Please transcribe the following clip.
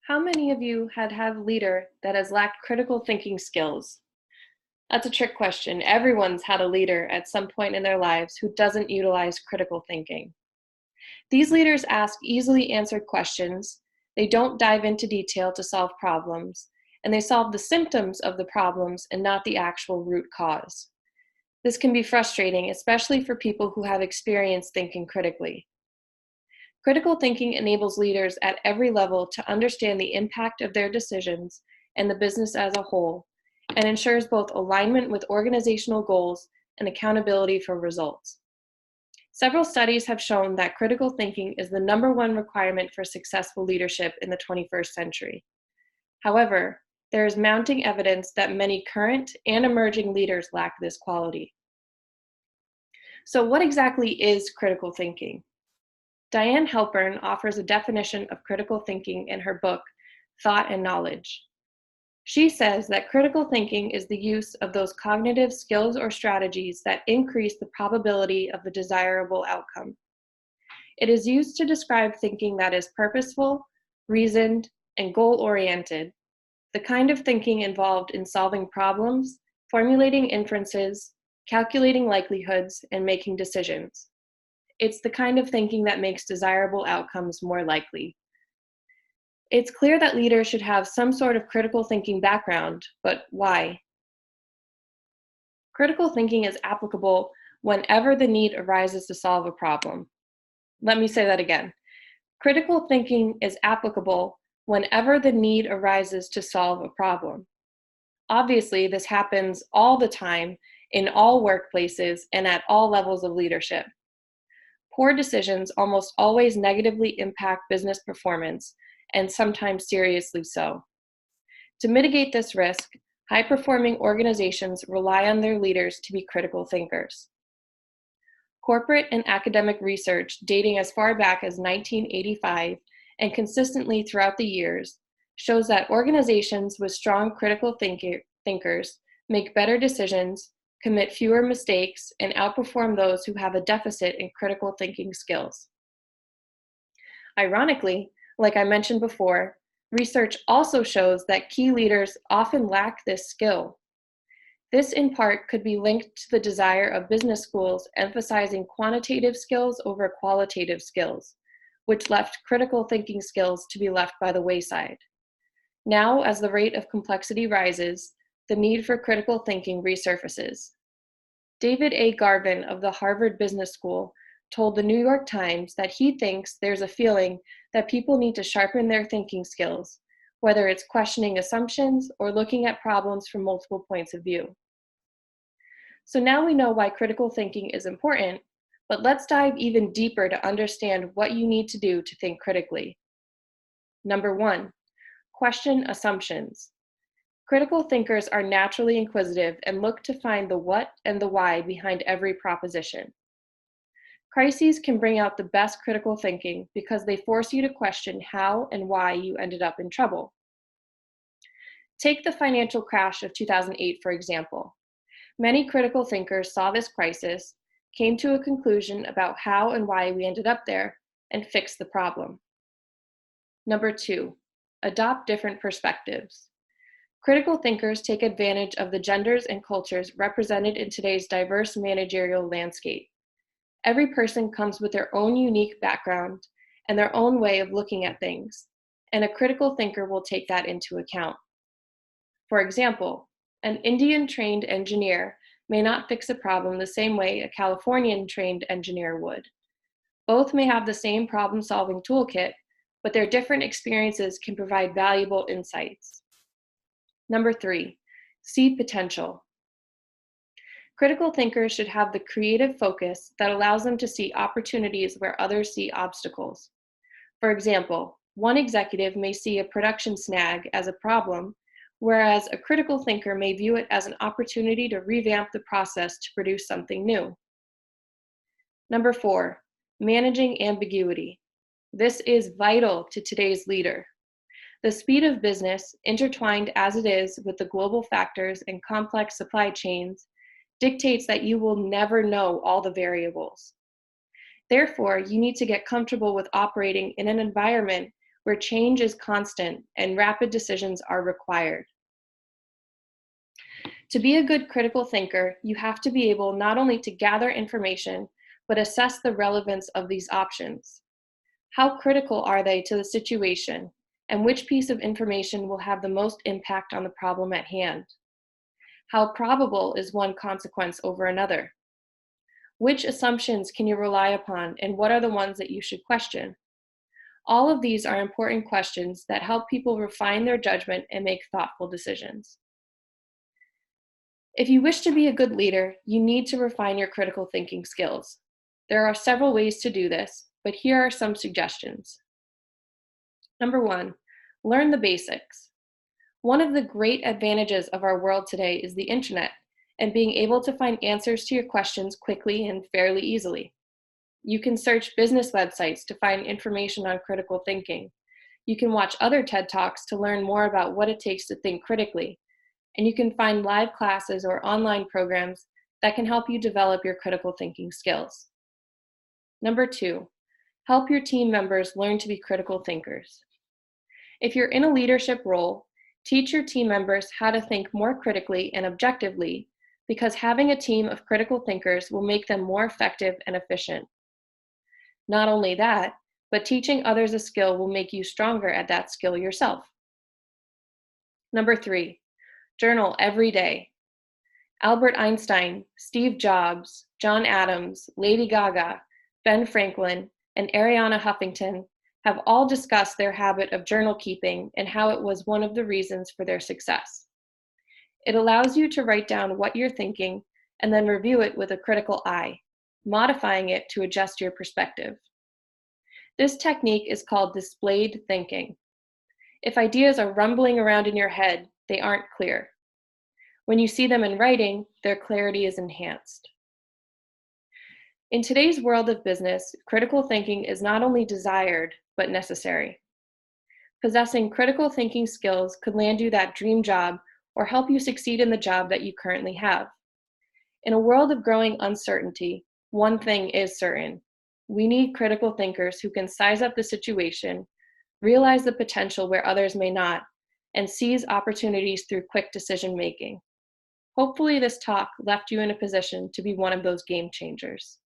How many of you had a leader that has lacked critical thinking skills? That's a trick question. Everyone's had a leader at some point in their lives who doesn't utilize critical thinking. These leaders ask easily answered questions, they don't dive into detail to solve problems, and they solve the symptoms of the problems and not the actual root cause. This can be frustrating, especially for people who have experience thinking critically. Critical thinking enables leaders at every level to understand the impact of their decisions and the business as a whole, and ensures both alignment with organizational goals and accountability for results. Several studies have shown that critical thinking is the #1 requirement for successful leadership in the 21st century. However, there is mounting evidence that many current and emerging leaders lack this quality. So, what exactly is critical thinking? Diane Halpern offers a definition of critical thinking in her book, Thought and Knowledge. She says that critical thinking is the use of those cognitive skills or strategies that increase the probability of the desirable outcome. It is used to describe thinking that is purposeful, reasoned, and goal-oriented, the kind of thinking involved in solving problems, formulating inferences, calculating likelihoods, and making decisions. It's the kind of thinking that makes desirable outcomes more likely. It's clear that leaders should have some sort of critical thinking background, but why? Critical thinking is applicable whenever the need arises to solve a problem. Let me say that again. Critical thinking is applicable whenever the need arises to solve a problem. Obviously, this happens all the time in all workplaces and at all levels of leadership. Poor decisions almost always negatively impact business performance, and sometimes seriously so. To mitigate this risk, high-performing organizations rely on their leaders to be critical thinkers. Corporate and academic research dating as far back as 1985 and consistently throughout the years shows that organizations with strong critical thinkers make better decisions, commit fewer mistakes, and outperform those who have a deficit in critical thinking skills. Ironically, like I mentioned before, research also shows that key leaders often lack this skill. This in part could be linked to the desire of business schools emphasizing quantitative skills over qualitative skills, which left critical thinking skills to be left by the wayside. Now, as the rate of complexity rises, the need for critical thinking resurfaces. David A. Garvin of the Harvard Business School told the New York Times that he thinks there's a feeling that people need to sharpen their thinking skills, whether it's questioning assumptions or looking at problems from multiple points of view. So now we know why critical thinking is important, but let's dive even deeper to understand what you need to do to think critically. Number 1, question assumptions. Critical thinkers are naturally inquisitive and look to find the what and the why behind every proposition. Crises can bring out the best critical thinking because they force you to question how and why you ended up in trouble. Take the financial crash of 2008, for example. Many critical thinkers saw this crisis, came to a conclusion about how and why we ended up there, and fixed the problem. Number 2, adopt different perspectives. Critical thinkers take advantage of the genders and cultures represented in today's diverse managerial landscape. Every person comes with their own unique background and their own way of looking at things, and a critical thinker will take that into account. For example, an Indian-trained engineer may not fix a problem the same way a Californian-trained engineer would. Both may have the same problem-solving toolkit, but their different experiences can provide valuable insights. Number 3, see potential. Critical thinkers should have the creative focus that allows them to see opportunities where others see obstacles. For example, one executive may see a production snag as a problem, whereas a critical thinker may view it as an opportunity to revamp the process to produce something new. Number 4, managing ambiguity. This is vital to today's leader. The speed of business, intertwined as it is with the global factors and complex supply chains, dictates that you will never know all the variables. Therefore, you need to get comfortable with operating in an environment where change is constant and rapid decisions are required. To be a good critical thinker, you have to be able not only to gather information, but assess the relevance of these options. How critical are they to the situation, and which piece of information will have the most impact on the problem at hand? How probable is one consequence over another? Which assumptions can you rely upon, and what are the ones that you should question? All of these are important questions that help people refine their judgment and make thoughtful decisions. If you wish to be a good leader, you need to refine your critical thinking skills. There are several ways to do this, but here are some suggestions. Number one, learn the basics. One of the great advantages of our world today is the internet and being able to find answers to your questions quickly and fairly easily. You can search business websites to find information on critical thinking. You can watch other TED Talks to learn more about what it takes to think critically. And you can find live classes or online programs that can help you develop your critical thinking skills. Number two, help your team members learn to be critical thinkers. If you're in a leadership role, teach your team members how to think more critically and objectively, because having a team of critical thinkers will make them more effective and efficient. Not only that, but teaching others a skill will make you stronger at that skill yourself. Number three, journal every day. Albert Einstein, Steve Jobs, John Adams, Lady Gaga, Ben Franklin, and Ariana Huffington have all discussed their habit of journal keeping and how it was one of the reasons for their success. It allows you to write down what you're thinking and then review it with a critical eye, modifying it to adjust your perspective. This technique is called displayed thinking. If ideas are rumbling around in your head, they aren't clear. When you see them in writing, their clarity is enhanced. In today's world of business, critical thinking is not only desired, but necessary. Possessing critical thinking skills could land you that dream job or help you succeed in the job that you currently have. In a world of growing uncertainty, one thing is certain. We need critical thinkers who can size up the situation, realize the potential where others may not, and seize opportunities through quick decision making. Hopefully this talk left you in a position to be one of those game changers.